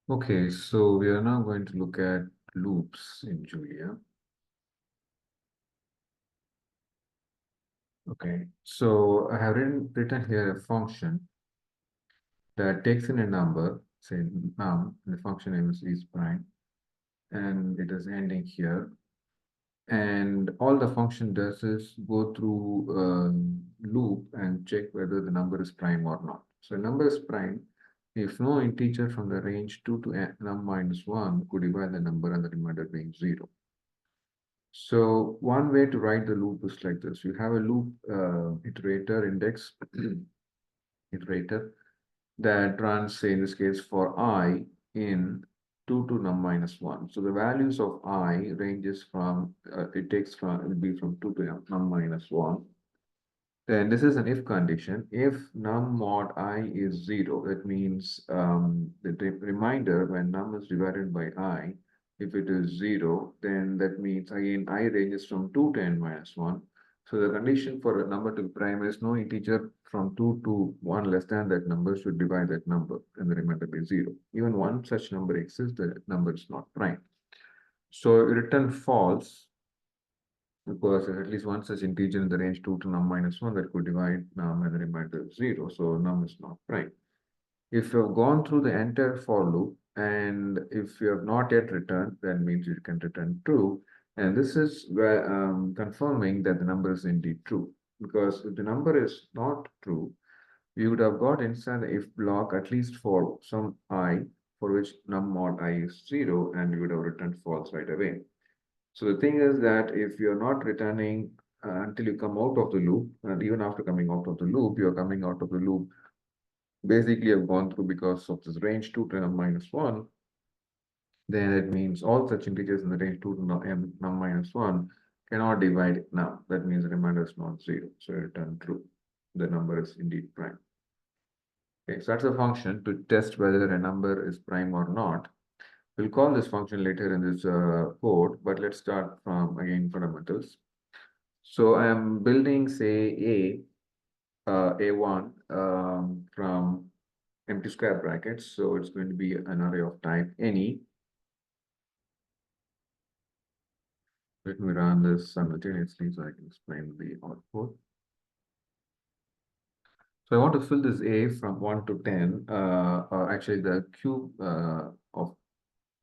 Okay, so we are now going to look at loops in Julia. Okay, so I have written here a function that takes in a number, say num, and the function name is prime, and it is ending here. And all the function does is go through loop and check whether the number is prime or not. So a number is prime if no integer from the range 2 to num minus 1 could divide the number and the remainder being 0. So one way to write the loop is like this. You have a loop iterator index iterator that runs, say in this case, for I in 2 to num minus 1. So the values of I ranges from, it will be from 2 to num minus 1. Then this is an if condition. If num mod I is 0, that means the reminder when num is divided by I, if it is 0, then that means again I ranges from 2 to n minus 1. So the condition for a number to be prime is no integer from 2 to 1 less than that number should divide that number and the remainder be 0. Even one such number exists, the number is not prime. So return false because at least one such integer in the range 2 to num minus 1 that could divide num and the remainder is 0. So num is not prime. If you have gone through the entire for loop and if you have not yet returned, that means you can return true. And this is where confirming that the number is indeed true. Because if the number is not true, we would have got inside the if block at least for some I for which num mod I is 0 and we would have returned false right away. So the thing is that if you're not returning until you come out of the loop, and even after coming out of the loop, you're coming out of the loop. Basically, I've gone through because of this range 2 to n minus 1. Then it means all such integers in the range 2 to n minus 1 cannot divide now. That means the remainder is not 0. So you return true. The number is indeed prime. Okay, so that's a function to test whether a number is prime or not. We'll call this function later in this code, but let's start from again fundamentals. So I am building, say, A1 from empty square brackets. So it's going to be an array of type any. Let me run this simultaneously so I can explain the output. So I want to fill this A from 1 to 10, or actually the cube of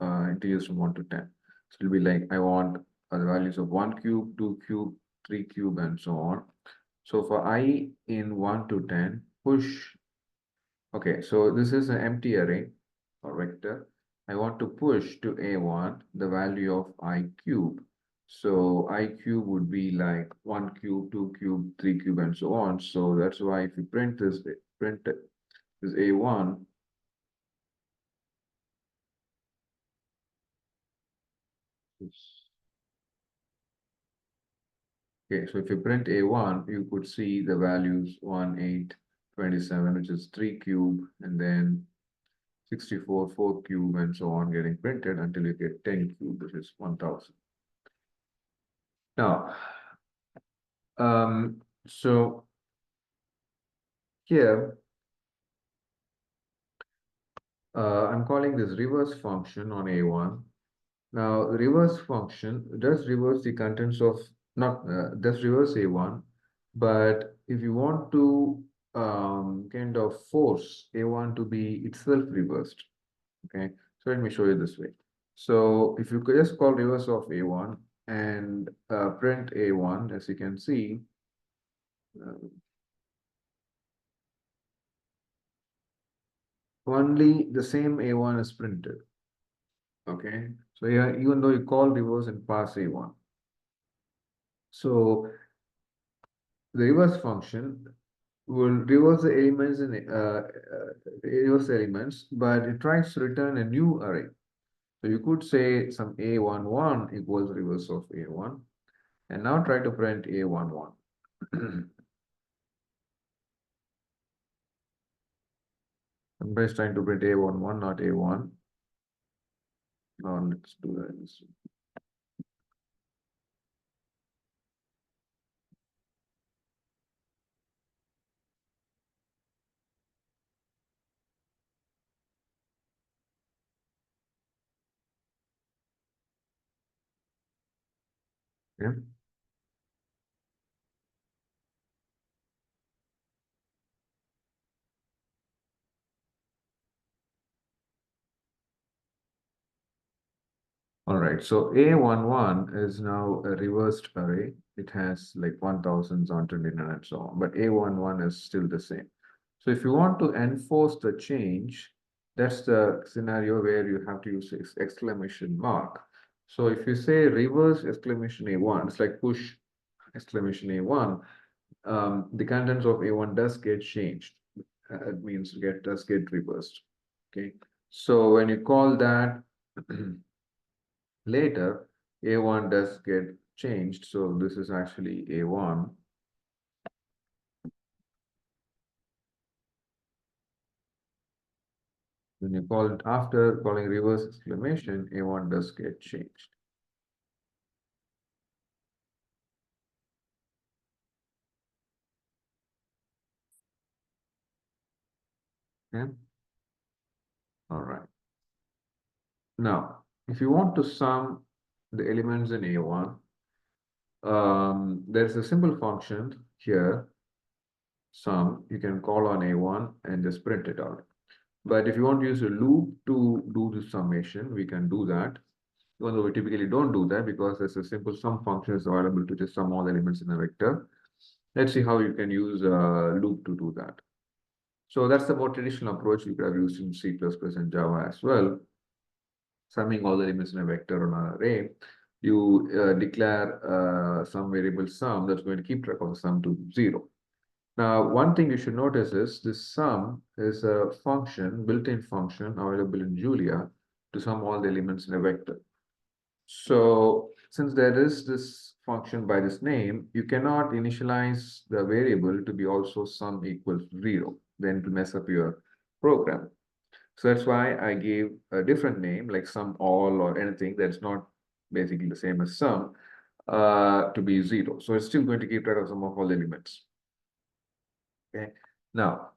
integers from 1 to 10. So it'll be like I want the values of 1 cube, 2 cube, 3 cube, and so on. So for I in 1 to 10, push. Okay, so this is an empty array or vector. I want to push to A1 the value of I cube. So I cube would be like 1 cube, 2 cube, 3 cube, and so on. So that's why if you print this A1, okay, so if you print A1, you could see the values 1, 8, 27, which is 3 cube, and then 64, 4 cube, and so on getting printed until you get 10 cube, which is 1000. Now, so here, I'm calling this reverse function on A1. Now, the reverse function does reverse the contents of, not, does reverse A1, but if you want to kind of force A1 to be itself reversed, okay? So let me show you this way. So if you could just call reverse of A1 and print A1, as you can see, uh, only the same A1 is printed. Okay, so yeah, even though you call reverse and pass A1. So the reverse function will reverse the elements in reverse elements, but it tries to return a new array. So you could say some A11 equals reverse of A1, and now try to print A11. I'm just trying to print A11, not A1. Now let's do that. Yeah. All right, so A11 is now a reversed array. It has like 1000s on 29 and so on, but A11 is still the same. So if you want to enforce the change, that's the scenario where you have to use exclamation mark. So if you say reverse exclamation A1, it's like push exclamation A1, the contents of A1 does get changed. It means does get reversed. Okay. So when you call that later, A1 does get changed. So this is actually A1. When you call it after calling reverse exclamation, A1 does get changed. Okay. All right. Now, if you want to sum the elements in A1, there's a simple function here, sum. You can call on A1 and just print it out. But if you want to use a loop to do the summation, we can do that. Even though we typically don't do that because there's a simple sum function is available to just sum all elements in a vector. Let's see how you can use a loop to do that. So that's the more traditional approach you could have used in C++ and Java as well. Summing all the elements in a vector on an array, you declare some variable sum that's going to keep track of the sum to 0. Now, one thing you should notice is this sum is a function, built-in function available in Julia to sum all the elements in a vector. So since there is this function by this name, you cannot initialize the variable to be also sum equals 0, then to mess up your program. So that's why I gave a different name like sum all or anything that's not basically the same as sum to be 0. So it's still going to keep track of sum of all elements. Okay. Now,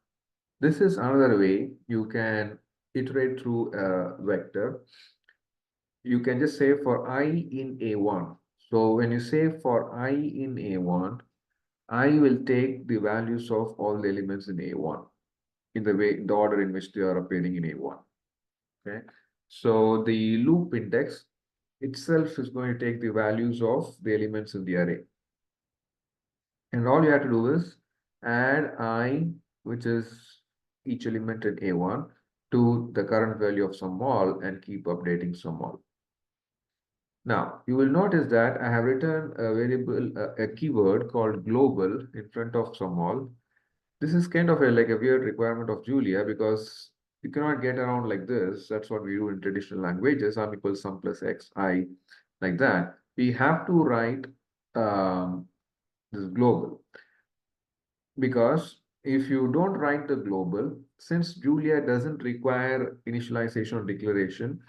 this is another way you can iterate through a vector. You can just say for I in A1. So when you say for I in A1, I will take the values of all the elements in A1 in the order in which they are appearing in A1. Okay. So the loop index itself is going to take the values of the elements in the array. And all you have to do is add I, which is each element in A1, to the current value of sum all and keep updating sum all. Now, you will notice that I have written a variable, a keyword called global in front of sum all. This is kind of like a weird requirement of Julia because you cannot get around like this. That's what we do in traditional languages, sum equals sum plus x, I, like that. We have to write this global because if you don't write the global, since Julia doesn't require initialization or declaration,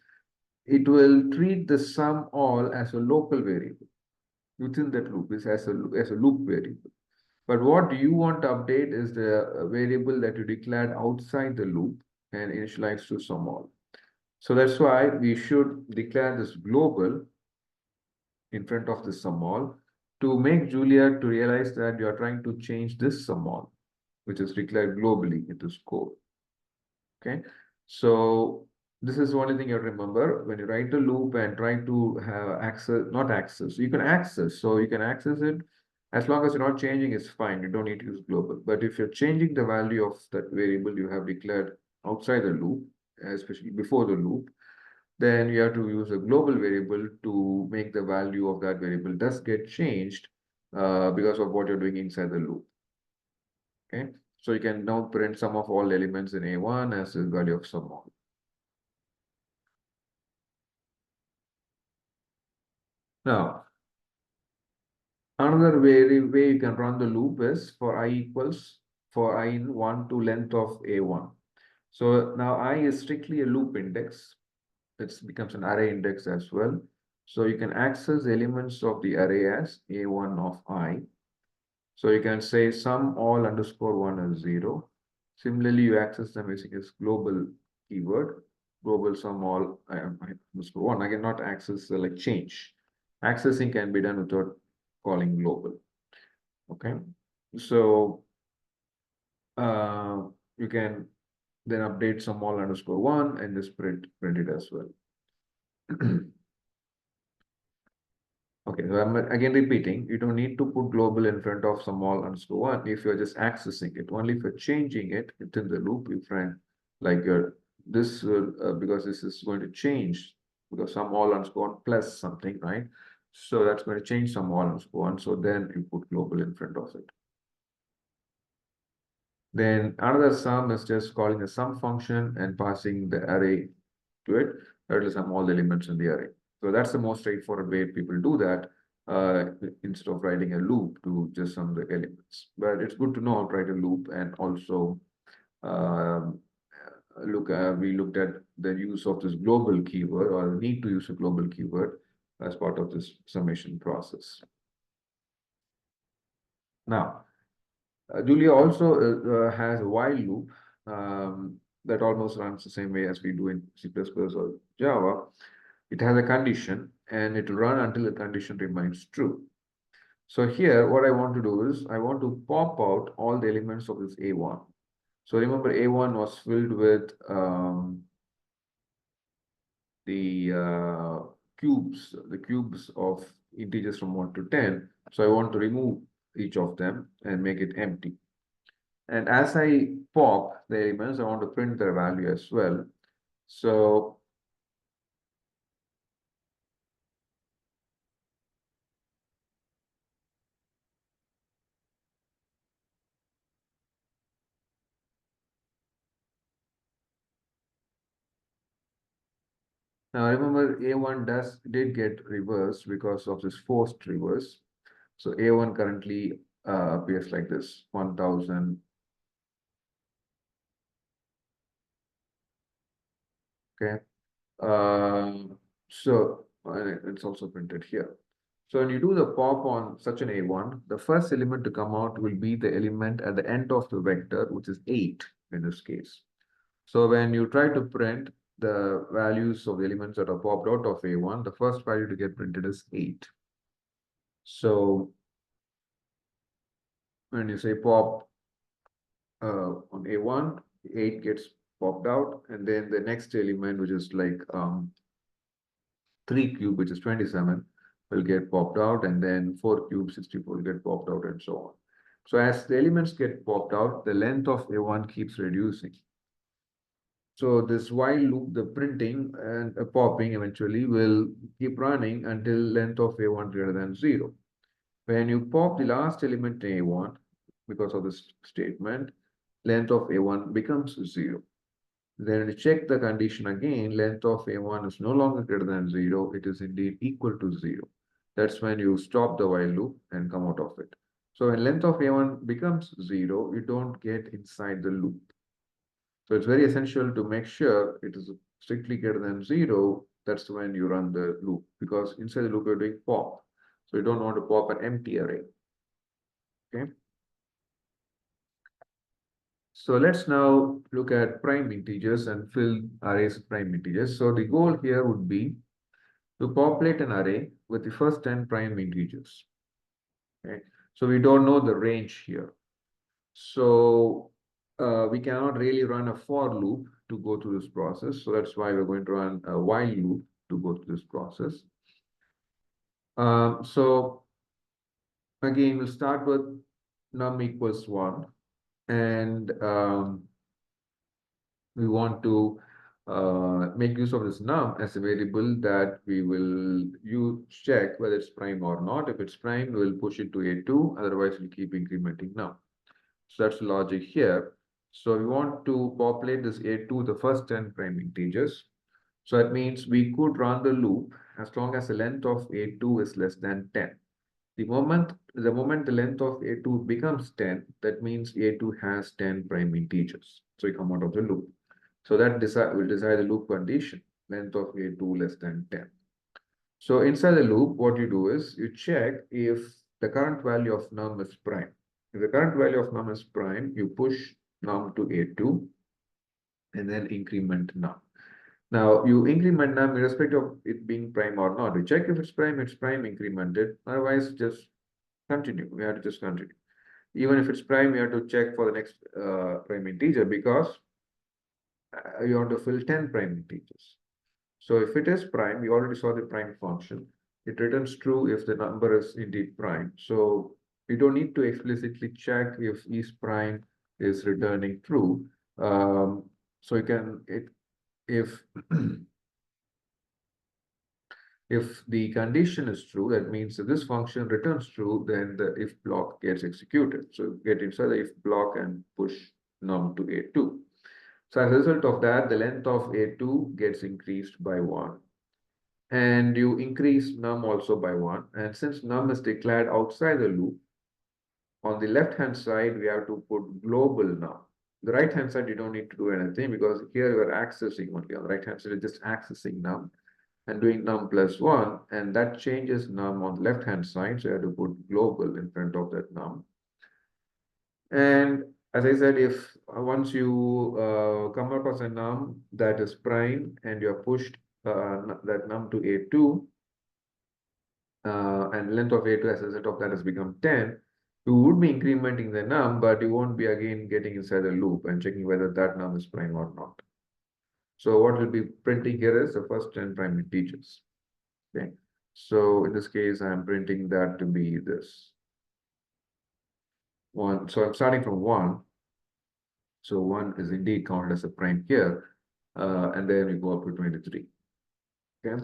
it will treat the sum all as a local variable within that loop, is as a loop variable. But what you want to update is the variable that you declared outside the loop and initialize to sum all. So that's why we should declare this global in front of the sum all to make Julia to realize that you are trying to change this sum all, which is declared globally into scope. Okay, so this is the only thing you have to remember when you write the loop and try to have access, not access, you can access, so you can access it as long as you're not changing, it's fine. You don't need to use global. But if you're changing the value of that variable you have declared outside the loop, especially before the loop, then you have to use a global variable to make the value of that variable does get changed because of what you're doing inside the loop. Okay, so you can now print sum of all elements in A1 as the value of sum all. Now, another way you can run the loop is for I equals for I in 1 to length of A1. So now I is strictly a loop index. It becomes an array index as well. So you can access elements of the array as A1 of I. So you can say sum all underscore 1 is 0. Similarly, you access them using this global keyword, global sum all underscore 1. I cannot access like change. Accessing can be done without calling global. Okay, so you can then update some all underscore one and just print it as well. Okay, so I'm again repeating, you don't need to put global in front of some all underscore one if you're just accessing it. Only if you're changing it within the loop, you find like your this will because this is going to change because some all underscore one plus something, right? So that's going to change some all underscore one. So then you put global in front of it. Then another sum is just calling a sum function and passing the array to it. That will sum all the elements in the array. So that's the most straightforward way people do that instead of writing a loop to just sum the elements. But it's good to know how to write a loop and also um, we looked at the use of this global keyword or the need to use a global keyword as part of this summation process. Now, Julia also has a while loop that almost runs the same way as we do in C++ or Java. It has a condition and it will run until the condition remains true. So here, what I want to do is I want to pop out all the elements of this A1. So remember, A1 was filled with the cubes of integers from 1 to 10. So I want to remove each of them and make it empty. And as I pop the elements, I want to print their value as well. So now remember A1 did get reversed because of this forced reverse. So A1 currently appears like this 1000. Okay. So it's also printed here. So when you do the pop on such an A1, the first element to come out will be the element at the end of the vector, which is 8 in this case. So when you try to print the values of the elements that are popped out of A1, the first value to get printed is 8. So when you say pop on A1, 8 gets popped out, and then the next element, which is like 3 cube, which is 27, will get popped out, and then 4 cube, 64 will get popped out, and so on. So as the elements get popped out, the length of A1 keeps reducing. So this while loop, the printing and popping eventually will keep running until length of A1 greater than 0. When you pop the last element in A1, because of this statement, length of A1 becomes 0. Then you check the condition again, length of A1 is no longer greater than 0, it is indeed equal to 0. That's when you stop the while loop and come out of it. So when length of A1 becomes 0, you don't get inside the loop. So it's very essential to make sure it is strictly greater than 0. That's when you run the loop, because inside the loop you're doing pop. So you don't want to pop an empty array. Okay. So let's now look at prime integers and fill arrays with prime integers. So the goal here would be to populate an array with the first 10 prime integers. Okay. So we don't know the range here. So we cannot really run a for loop to go through this process. So that's why we're going to run a while loop to go through this process. So again, we'll start with num equals 1. And we want to make use of this num as a variable that we will check whether it's prime or not. If it's prime, we'll push it to A2. Otherwise, we'll keep incrementing num. So that's the logic here. So we want to populate this A2, the first 10 prime integers. So that means we could run the loop as long as the length of A2 is less than 10. The moment the length of A2 becomes 10, that means A2 has 10 prime integers. So we come out of the loop. So that will decide the loop condition, length of A2 less than 10. So inside the loop, what you do is you check if the current value of num is prime. If the current value of num is prime, you push num to A2 and then increment num. Now you increment num irrespective of it being prime or not. You check if it's prime, increment it. Otherwise, just continue. We have to just continue. Even if it's prime, you have to check for the next prime integer because you want to fill 10 prime integers. So if it is prime, we already saw the prime function. It returns true if the number is indeed prime. So you don't need to explicitly check if is prime is returning true. So you can if if the condition is true, that means that this function returns true, then the if block gets executed. So get inside the if block and push num to A2. So as a result of that, the length of A2 gets increased by 1. And you increase num also by 1. And since num is declared outside the loop, on the left-hand side, we have to put global num. The right-hand side, you don't need to do anything because here you are accessing only. On the right-hand side, you're just accessing num and doing num plus 1. And that changes num on the left-hand side. So you have to put global in front of that num. And as I said, if once you come across a num that is prime and you have pushed that num to A2, and length of A2 as a result of that has become 10, you would be incrementing the num, but you won't be again getting inside the loop and checking whether that num is prime or not. So what will be printing here is the first 10 prime integers. Okay. So in this case, I'm printing that to be this 1. So I'm starting from 1. So 1 is indeed counted as a prime here. And then we go up to 23. Okay.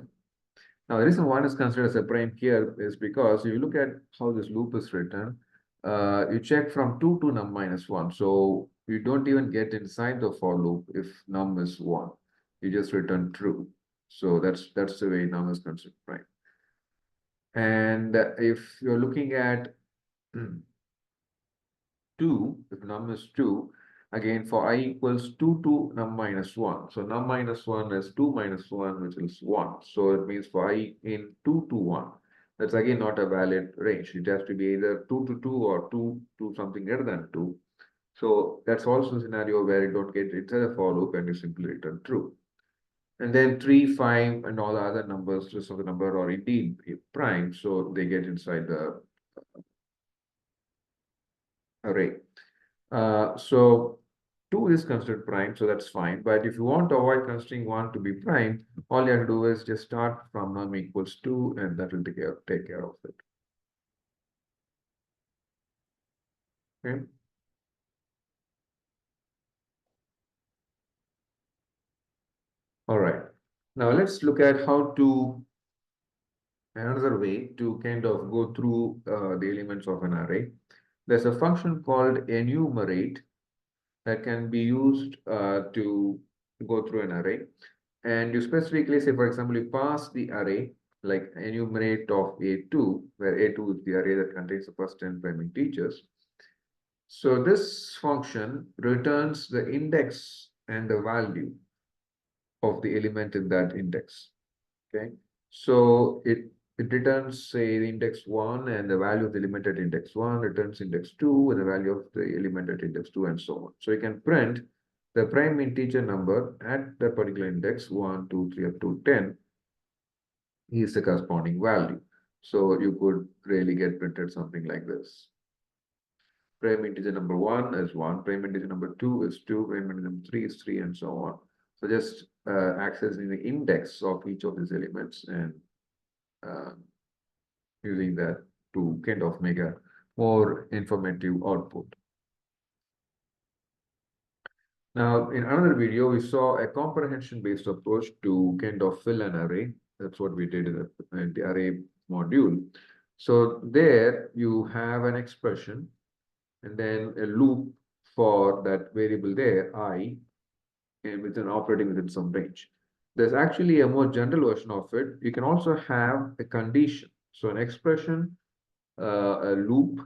Now, the reason 1 is considered as a prime here is because you look at how this loop is written, you check from 2 to num minus 1. So you don't even get inside the for loop if num is 1. You just return true. So that's the way num is considered prime. And if you're looking at 2, if num is 2, again for I equals 2 to num minus 1. So num minus 1 is 2 minus 1, which is 1. So it means for I in 2 to 1. That's again not a valid range. It has to be either 2 to 2 or 2 to something greater than 2. So that's also a scenario where you don't get inside a for loop and you simply return true. And then 3, 5, and all the other numbers, rest of the number are indeed prime. So they get inside the array. So 2 is considered prime, so that's fine. But if you want to avoid considering 1 to be prime, all you have to do is just start from num equals 2, and that will take care of it. Okay. All right. Now let's look at how to another way to kind of go through the elements of an array. There's a function called enumerate that can be used to go through an array. And you specifically say, for example, you pass the array like enumerate of A2, where A2 is the array that contains the first 10 prime integers. So this function returns the index and the value of the element in that index. Okay, so it returns, say, the index 1 and the value of the element at index 1, returns index 2 and the value of the element at index 2, and so on. So you can print the prime integer number at that particular index 1, 2, 3 up to 10 is the corresponding value. So you could really get printed something like this. Prime integer number 1 is 1, prime integer number 2 is 2, prime integer number 3 is 3, and so on. So just accessing the index of each of these elements and using that to kind of make a more informative output. Now, in another video, we saw a comprehension-based approach to kind of fill an array. That's what we did in the array module. So there you have an expression and then a loop for that variable there, I, and within operating within some range. There's actually a more general version of it. You can also have a condition. So an expression, a loop,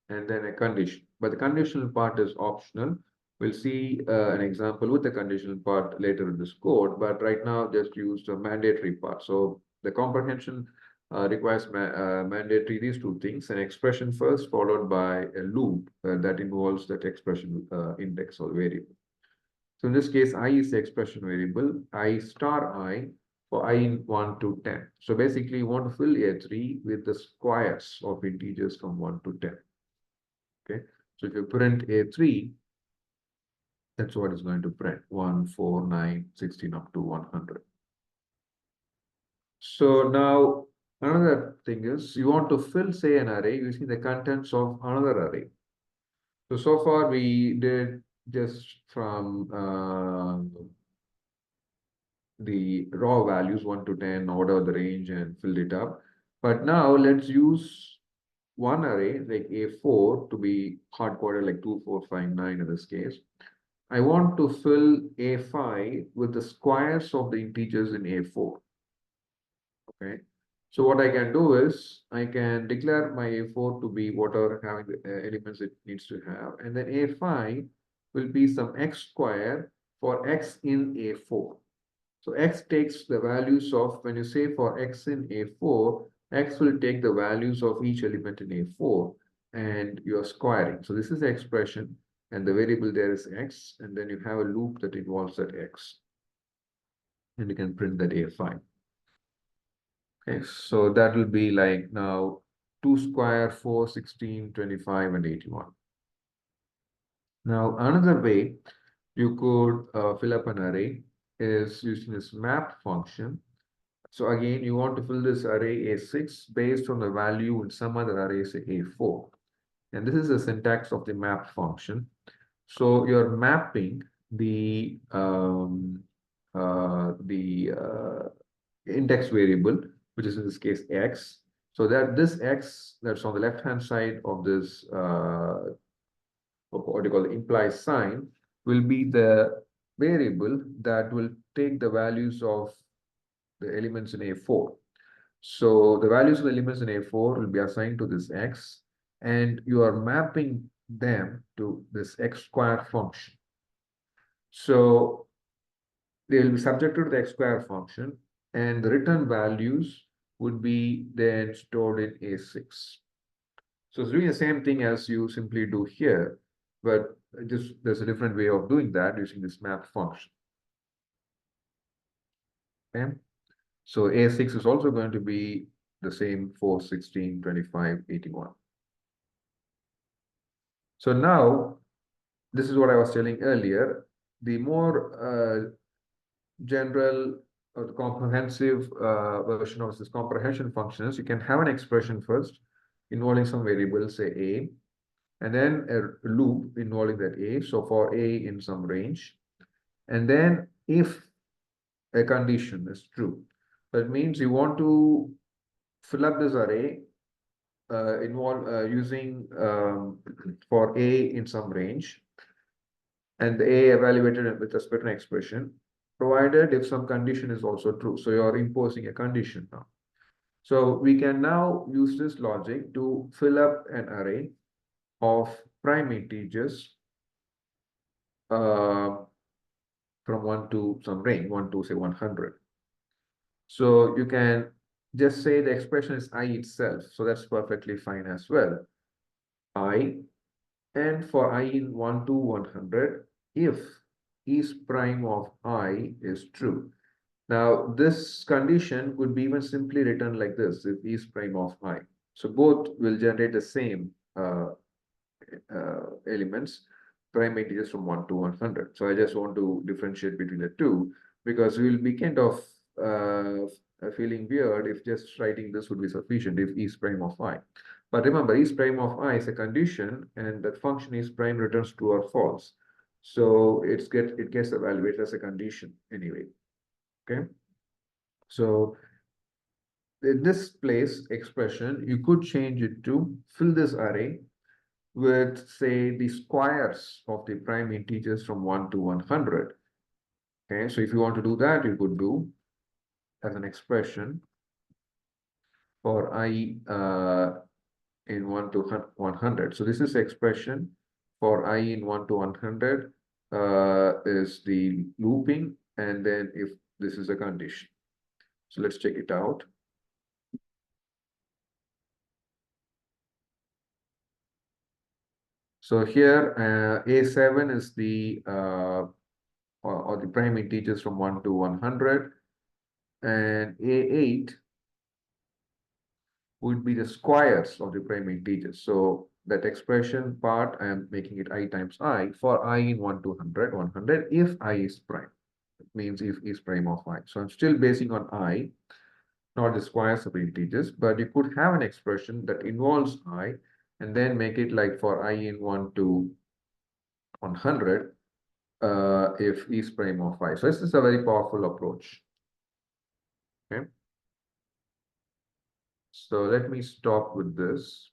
and then a condition. But the conditional part is optional. We'll see an example with the conditional part later in this code, but right now just use the mandatory part. So the comprehension requires mandatory these two things: an expression first, followed by a loop that involves that expression index or variable. So in this case, I is the expression variable, I star I for I in 1 to 10. So basically, you want to fill A3 with the squares of integers from 1 to 10. Okay. So if you print A3, that's what it's going to print 1, 4, 9, 16 up to 100. So now another thing is you want to fill, say, an array using the contents of another array. So far we did just from the raw values 1 to 10 or whatever the range and filled it up. But now let's use one array like A4 to be hard coded like 2, 4, 5, 9 in this case. I want to fill A5 with the squares of the integers in A4. Okay. So what I can do is I can declare my A4 to be whatever having the elements it needs to have, and then A5 will be some x square for x in A4. So x takes the values of, when you say for x in A4, x will take the values of each element in A4 and you're squaring. So this is the expression and the variable there is x, and then you have a loop that involves that x. And you can print that A5. Okay, so that will be like now 2 square, 4, 16, 25, and 81. Now, another way you could fill up an array is using this map function. So again, you want to fill this array A6 based on the value in some other array, say A4. And this is the syntax of the map function. So you're mapping the index variable, which is in this case x. So that this x that's on the left-hand side of this what do you call the implies sign will be the variable that will take the values of the elements in A4. So the values of the elements in A4 will be assigned to this x, and you are mapping them to this x square function. So they will be subjected to the x square function, and the return values would be then stored in A6. So it's doing the same thing as you simply do here, but just there's a different way of doing that using this map function. Okay. So A6 is also going to be the same 4, 16, 25, 81. So now, this is what I was telling earlier. The more general or the comprehensive version of this comprehension function is you can have an expression first involving some variable, say a, and then a loop involving that a. So for a in some range, and then if a condition is true, that means you want to fill up this array using for a in some range, and the a evaluated with a certain expression, provided if some condition is also true. So you are imposing a condition now. So we can now use this logic to fill up an array of prime integers from 1 to some range, 1 to say 100. So you can just say the expression is I itself. So that's perfectly fine as well. I, and for I in 1 to 100, if is prime of I is true. Now, this condition could be even simply written like this, if is prime of I. So both will generate the same elements, prime integers from 1 to 100. So I just want to differentiate between the two because we will be kind of feeling weird if just writing this would be sufficient if is prime of I. But remember, is prime of I is a condition, and that function is prime returns true or false. So it gets evaluated as a condition anyway. Okay. So in this place expression, you could change it to fill this array with, say, the squares of the prime integers from 1 to 100. Okay, so if you want to do that, you could do as an expression for I in 1 to 100. So this is expression for I in 1 to 100 is the looping, and then if this is a condition. So let's check it out. So here A7 is the or the prime integers from 1 to 100, and A8 would be the squares of the prime integers. So that expression part, I am making it I times I for I in 1 to 100, 100 if I is prime. It means if is prime of I. So I'm still basing on I, not the squares of integers, but you could have an expression that involves I and then make it like for I in 1 to 100 if is prime of I. So this is a very powerful approach. Okay. So let me stop with this.